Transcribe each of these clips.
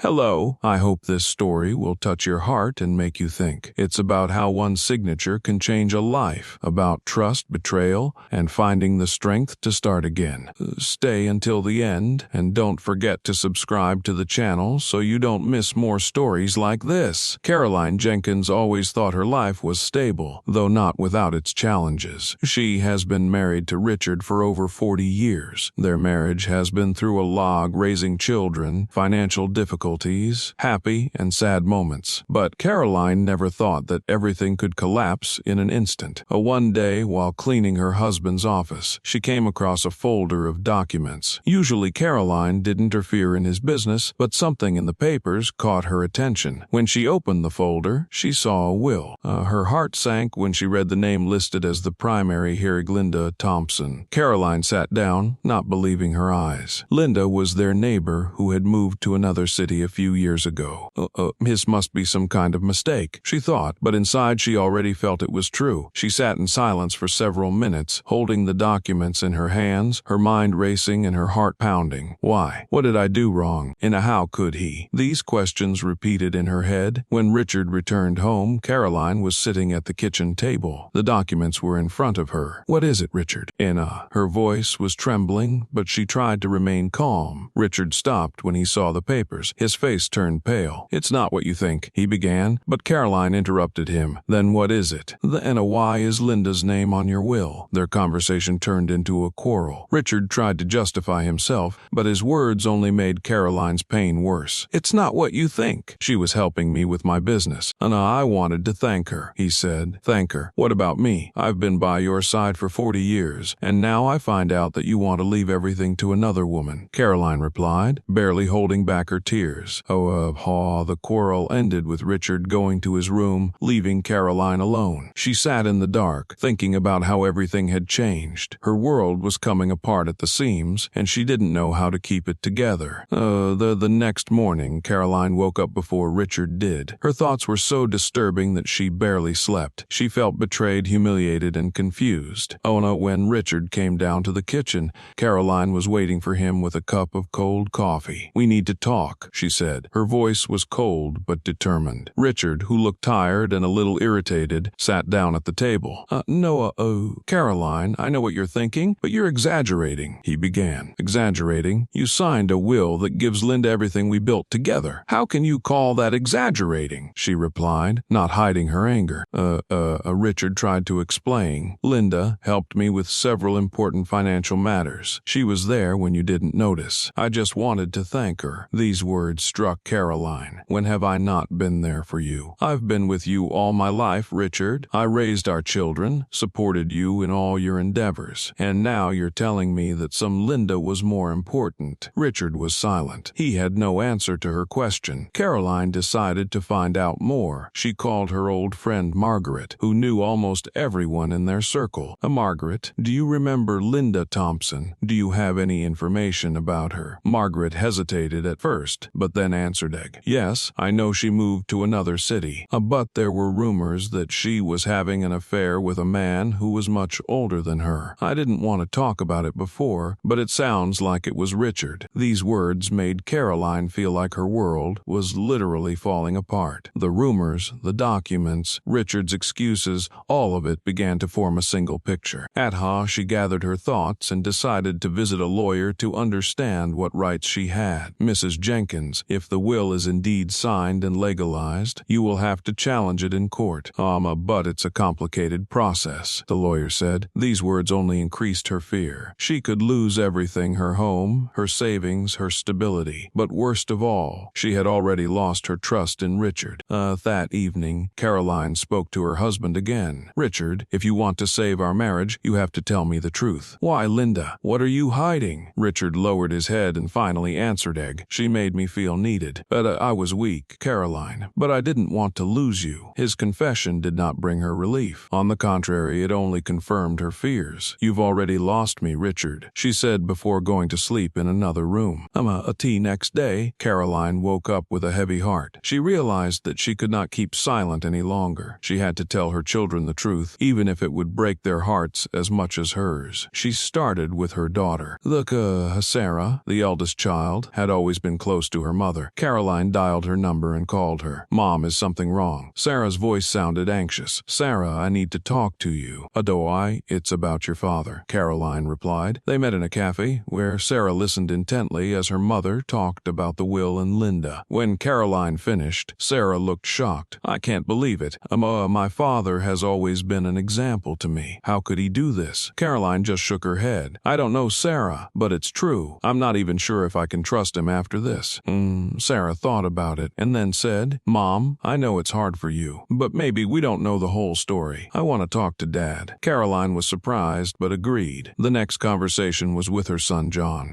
Hello, I hope this story will touch your heart and make you think. It's about how one signature can change a life, about trust, betrayal, and finding the strength to start again. Stay until the end, and don't forget to subscribe to the channel so you don't miss more stories like this. Caroline Jenkins always thought her life was stable, though not without its challenges. She has been married to Richard for over 40 years. Their marriage has been through a log, raising children, financial difficulties, happy and sad moments. But Caroline never thought that everything could collapse in an instant. One day, while cleaning her husband's office, she came across a folder of documents. Usually Caroline didn't interfere in his business, but something in the papers caught her attention. When she opened the folder, she saw a will. Her heart sank when she read the name listed as the primary heir, Linda Thompson. Caroline sat down, not believing her eyes. Linda was their neighbor who had moved to another city a few years ago. This must be some kind of mistake, she thought, but inside she already felt it was true. She sat in silence for several minutes, holding the documents in her hands, her mind racing and her heart pounding. Why? What did I do wrong? And how could he? These questions repeated in her head. When Richard returned home, Caroline was sitting at the kitchen table. The documents were in front of her. What is it, Richard? Her voice was trembling, but she tried to remain calm. Richard stopped when he saw the papers. His face turned pale. It's not what you think, he began, but Caroline interrupted him. Then what is it? Why is Linda's name on your will? Their conversation turned into a quarrel. Richard tried to justify himself, but his words only made Caroline's pain worse. It's not what you think. She was helping me with my business, and I wanted to thank her, he said. Thank her? What about me? I've been by your side for 40 years, and now I find out that you want to leave everything to another woman, Caroline replied, barely holding back her tears. The quarrel ended with Richard going to his room, leaving Caroline alone. She sat in the dark, thinking about how everything had changed. Her world was coming apart at the seams, and she didn't know how to keep it together. The next morning, Caroline woke up before Richard did. Her thoughts were so disturbing that she barely slept. She felt betrayed, humiliated, and confused. When Richard came down to the kitchen, Caroline was waiting for him with a cup of cold coffee. We need to talk, she said. Her voice was cold but determined. Richard, who looked tired and a little irritated, sat down at the table. Caroline, I know what you're thinking, but you're exaggerating, he began. Exaggerating? You signed a will that gives Linda everything we built together. How can you call that exaggerating? She replied, not hiding her anger. Richard tried to explain. Linda helped me with several important financial matters. She was there when you didn't notice. I just wanted to thank her. These words struck Caroline. When have I not been there for you? I've been with you all my life, Richard. I raised our children, supported you in all your endeavors, and now you're telling me that some Linda was more important. Richard was silent. He had no answer to her question. Caroline decided to find out more. She called her old friend Margaret, who knew almost everyone in their circle. Margaret, do you remember Linda Thompson? Do you have any information about her? Margaret hesitated at first, but then answered, Yes, I know she moved to another city, but there were rumors that she was having an affair with a man who was much older than her. I didn't want to talk about it before, but it sounds like it was Richard. These words made Caroline feel like her world was literally falling apart. The rumors, the documents, Richard's excuses, all of it began to form a single picture. She gathered her thoughts and decided to visit a lawyer to understand what rights she had. Mrs. Jenkins, if the will is indeed signed and legalized, you will have to challenge it in court. But it's a complicated process, the lawyer said. These words only increased her fear. She could lose everything, her home, her savings, her stability. But worst of all, she had already lost her trust in Richard. That evening, Caroline spoke to her husband again. Richard, if you want to save our marriage, you have to tell me the truth. Why, Linda? What are you hiding? Richard lowered his head and finally answered, She made me feel needed. But I was weak, Caroline. But I didn't want to lose you. His confession did not bring her relief. On the contrary, it only confirmed her fears. You've already lost me, Richard, she said before going to sleep in another room. Next day, Caroline woke up with a heavy heart. She realized that she could not keep silent any longer. She had to tell her children the truth, even if it would break their hearts as much as hers. She started with her daughter. Sarah, the eldest child, had always been close to her mother. Caroline dialed her number and called her. "Mom, is something wrong?" Sarah's voice sounded anxious. "Sarah, I need to talk to you." It's about your father," Caroline replied. They met in a cafe, where Sarah listened intently as her mother talked about the will and Linda. When Caroline finished, Sarah looked shocked. "I can't believe it. My father has always been an example to me. How could he do this?" Caroline just shook her head. "I don't know, Sarah, but it's true. I'm not even sure if I can trust him after this." Sarah thought about it and then said, "Mom, I know it's hard for you, but maybe we don't know the whole story. I want to talk to Dad." Caroline was surprised but agreed. The next conversation was with her son John.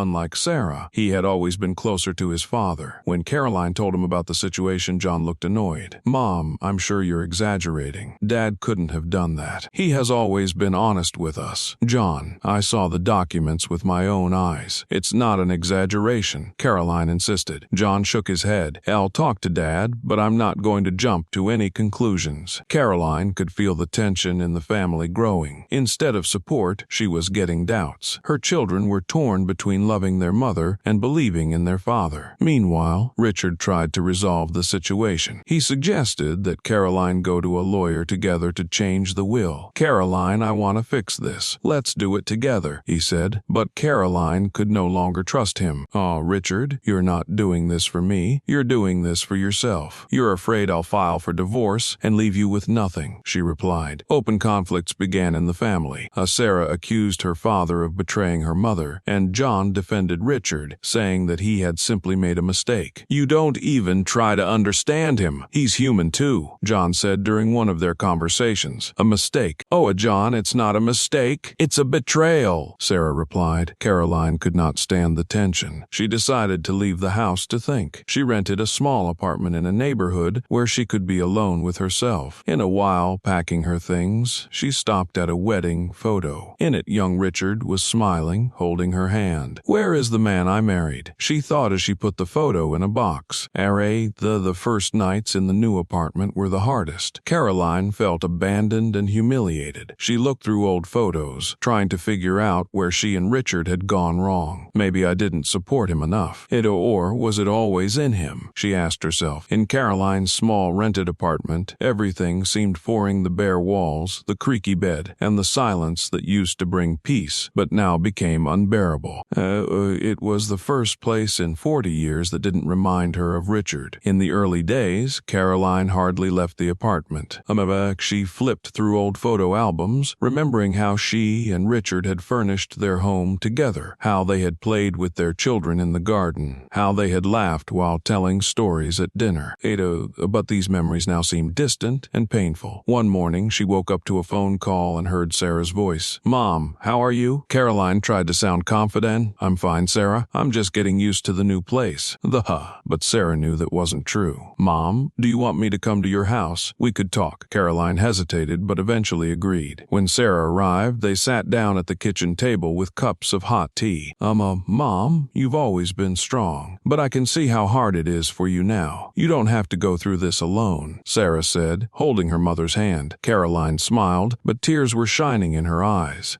Unlike Sarah, he had always been closer to his father. When Caroline told him about the situation, John looked annoyed. "Mom, I'm sure you're exaggerating. Dad couldn't have done that. He has always been honest with us." "John, I saw the documents with my own eyes. It's not an exaggeration," Caroline insisted. John shook his head. "I'll talk to Dad, but I'm not going to jump to any conclusions." Caroline could feel the tension in the family growing. Instead of support, she was getting doubts. Her children were torn between loving their mother and believing in their father. Meanwhile, Richard tried to resolve the situation. He suggested that Caroline go to a lawyer together to change the will. "Caroline, I want to fix this. Let's do it together," he said. But Caroline could no longer trust him. Richard, you're not doing this for me. You're doing this for yourself. You're afraid I'll file for divorce and leave you with nothing," she replied. Open conflicts began in the family. Sarah accused her father of betraying her mother, and John defended Richard, saying that he had simply made a mistake. "You don't even try to understand him. He's human too," John said during one of their conversations. "A mistake? John, it's not a mistake. It's a betrayal," Sarah replied. Caroline could not stand the tension. She decided to leave the house to think. She rented a small apartment in a neighborhood where she could be alone with herself. In a while, packing her things, she stopped at a wedding photo. In it, young Richard was smiling, holding her hand. "Where is the man I married?" she thought as she put the photo in a box. The first nights in the new apartment were the hardest. Caroline felt abandoned and humiliated. She looked through old photos, trying to figure out where she and Richard had gone wrong. Maybe I didn't support him enough. Or was it always in him? She asked herself. In Caroline's small rented apartment, everything seemed foreign: the bare walls, the creaky bed, and the silence that used to bring peace, but now became unbearable. It was the first place in 40 years that didn't remind her of Richard. In the early days, Caroline hardly left the apartment. She flipped through old photo albums, remembering how she and Richard had furnished their home together, how they had played with their children in the garden, how they had laughed while telling stories at dinner. But these memories now seemed distant and painful. One morning, she woke up to a phone call and heard Sarah's voice. "Mom, how are you?" Caroline tried to sound confident. "I'm fine, Sarah. I'm just getting used to the new place." But Sarah knew that wasn't true. "Mom, do you want me to come to your house? We could talk." Caroline hesitated, but eventually agreed. When Sarah arrived, they sat down at the kitchen table with cups of hot tea. Mom, you've always been strong, but I can see how hard it is for you now. You don't have to go through this alone," Sarah said, holding her mother's hand. Caroline smiled, but tears were shining in her eyes.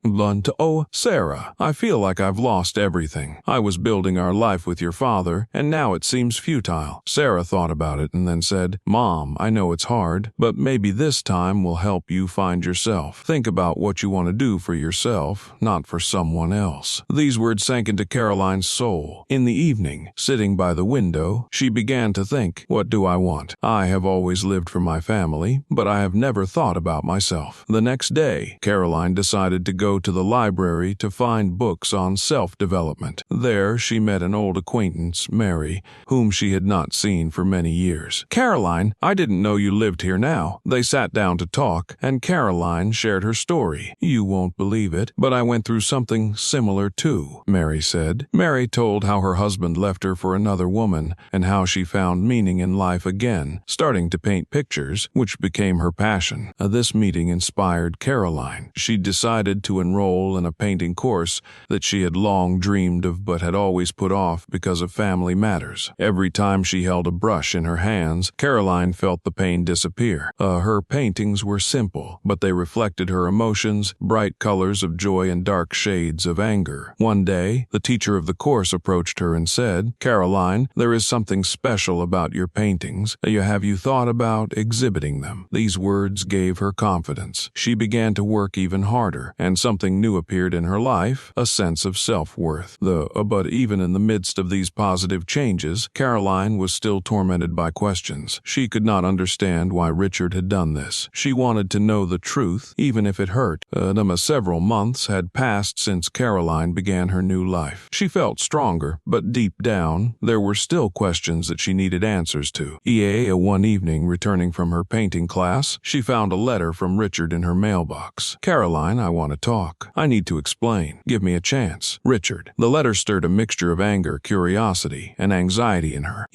Sarah, I feel like I've lost everything. I was building our life with your father, and now it seems futile." Sarah thought about it and then said, "Mom, I know it's hard, but maybe this time will help you find yourself. Think about what you want to do for yourself, not for someone else." These words sank into Caroline's soul. In the evening, sitting by the window, she began to think, "What do I want? I have always lived for my family, but I have never thought about myself." The next day, Caroline decided to go to the library to find books on self-development. There, she met an old acquaintance, Mary, whom she had not seen for many years. "Caroline, I didn't know you lived here now." They sat down to talk, and Caroline shared her story. "You won't believe it, but I went through something similar too," Mary said. Mary told how her husband left her for another woman, and how she found meaning in life again, starting to paint pictures, which became her passion. This meeting inspired Caroline. She decided to enroll in a painting course that she had long dreamed of but had always put off because of family matters. Every time she held a brush in her hands, Caroline felt the pain disappear. Her paintings were simple, but they reflected her emotions, bright colors of joy and dark shades of anger. One day, the teacher of the course approached her and said, "Caroline, there is something special about your paintings. Have you thought about exhibiting them?" These words gave her confidence. She began to work even harder, and something new appeared in her life, a sense of self-worth. But even in the midst of these positive changes, Caroline was still tormented by questions. She could not understand why Richard had done this. She wanted to know the truth, even if it hurt. Several months had passed since Caroline began her new life. She felt stronger, but deep down, there were still questions that she needed answers to. One evening, returning from her painting class, she found a letter from Richard in her mailbox. "Caroline, I want to talk. I need to explain. Give me a chance. Richard." The letter stirred a mixture of anger, curiosity, and anxiety in her.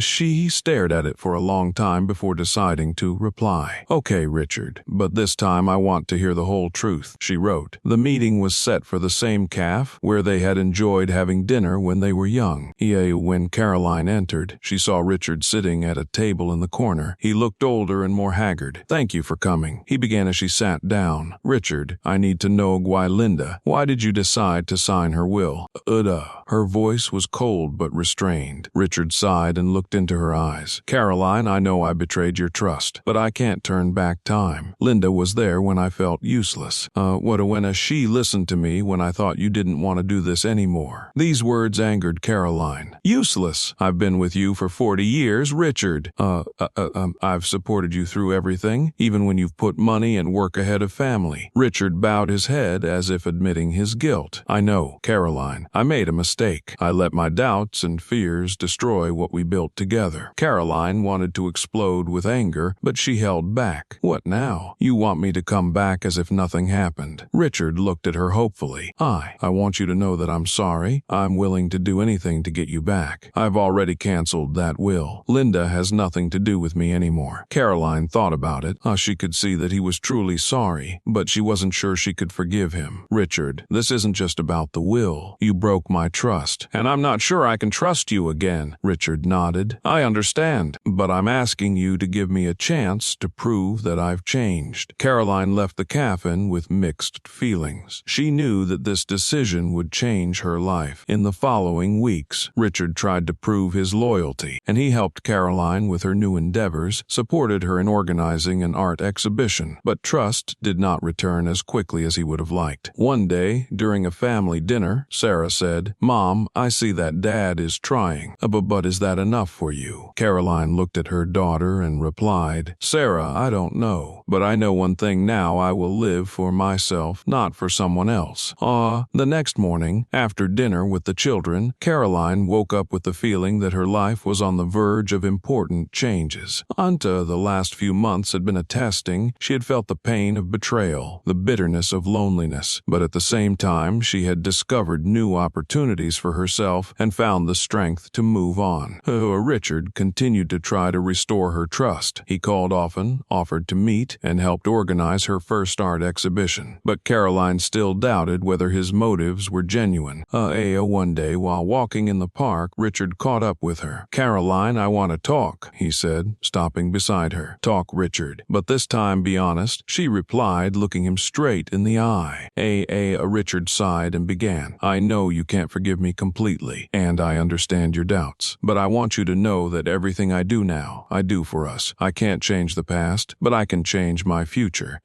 She stared at it for a long time before deciding to reply. "Okay, Richard, but this time I want to hear the whole truth," she wrote. The meeting was set for the same cafe where they had enjoyed having dinner when they were young. When Caroline entered, she saw Richard sitting at a table in the corner. He looked older and more haggard. "Thank you for coming," he began as she sat down. "Richard, I need to know why Linda. Why did you decide to sign her will?" Her voice was cold but restrained. Richard sighed and looked into her eyes. "Caroline, I know I betrayed your trust, but I can't turn back time. Linda was there when I felt useless. When she listened to me when I thought you didn't want to do this anymore." These words angered Caroline. "Useless? I've been with you for 40 years, Richard. I've supported you through everything, even when you've put money and work ahead of family." Richard bowed his head as if admitting his guilt. "I know, Caroline. I made a mistake. I let my doubts and fears destroy what we built together." Caroline wanted to explode with anger, but she held back. "What now? You want me to come back as if nothing happened?" Richard looked at her hopefully. I want you to know that I'm sorry. I'm willing to do anything to get you back. I've already canceled that will. Linda has nothing to do with me anymore." Caroline thought about it. She could see that he was truly sorry, but she wasn't sure she could forgive him. "Richard, this isn't just about the will. You broke my trust, and I'm not sure I can trust you again." Richard nodded. "I understand, but I'm asking you to give me a chance to prove that I've changed." Caroline left the cafe with mixed feelings. She knew that this decision would change her life. In the following weeks, Richard tried to prove his loyalty, and he helped Caroline with her new endeavors, supported her in organizing an art exhibition, but trust did not return as quickly as he would have liked. One day, during a family dinner, Sarah said, "Mom, I see that Dad is trying, but is that enough for you?" Caroline looked at her daughter and replied, "Sarah, I don't know, but I know one thing now: I will live for myself, not for someone else." The next morning, after dinner with the children, Caroline woke up with the feeling that her life was on the verge of important changes. Until the last few months had been a testing, she had felt the pain of betrayal, the bitterness of loneliness, but at the same time she had discovered new opportunities for herself and found the strength to move on. Richard continued to try to restore her trust. He called often, offered to meet, and helped organize her first art exhibition, but Caroline still doubted whether his motives were genuine. One day, while walking in the park, Richard caught up with her. "Caroline, I want to talk," he said, stopping beside her. "Talk, Richard. But this time, be honest," she replied, looking him straight in the eye. Richard sighed and began, "I know you can't forgive me completely, and I understand your doubts, but I want you to know that everything I do now, I do for us. I can't change the past, but I can change my future."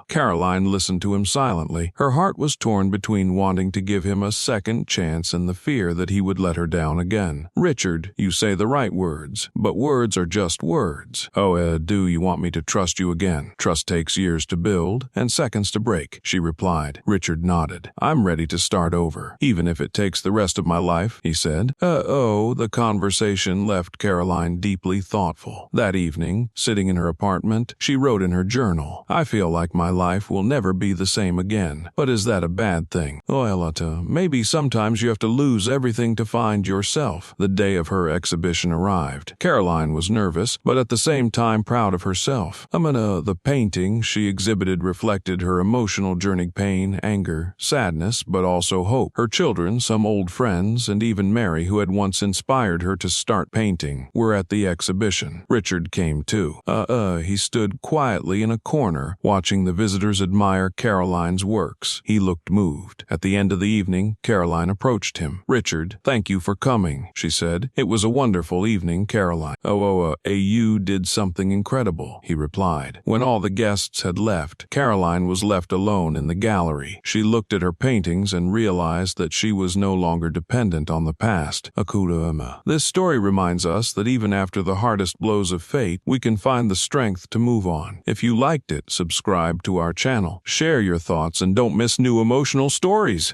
Caroline listened to him silently. Her heart was torn between wanting to give him a second chance and the fear that he would let her down again. "Richard, you say the right words, but words are just words." Do you want me to trust you again?" "Trust takes years to build and seconds to break," she replied. Richard nodded. "I'm ready to start over, even if it takes the rest of my life," he said. The conversation left Caroline deeply thoughtful. That evening, sitting in her apartment, she wrote in her journal, "I feel like my life will never be the same again. But is that a bad thing? Maybe sometimes you have to lose everything to find yourself." The day of her exhibition arrived. Caroline was nervous, but at the same time proud of herself. The painting she exhibited reflected her emotional journey: pain, anger, sadness, but also hope. Her children, some old friends, and even Mary, who had once inspired her to start painting, were at the exhibition. Richard came too. He stood quietly in a corner, watching the visitors admire Caroline's works. He looked moved. At the end of the evening, Caroline approached him. "Richard, thank you for coming," she said. "It was a wonderful evening, Caroline." You did something incredible," he replied. When all the guests had left, Caroline was left alone in the gallery. She looked at her paintings and realized that she was no longer dependent on the past. This story reminds us that even after the hardest blows of fate, we can find the strength to move on. If you liked it, subscribe to our channel, share your thoughts, and don't miss new emotional stories.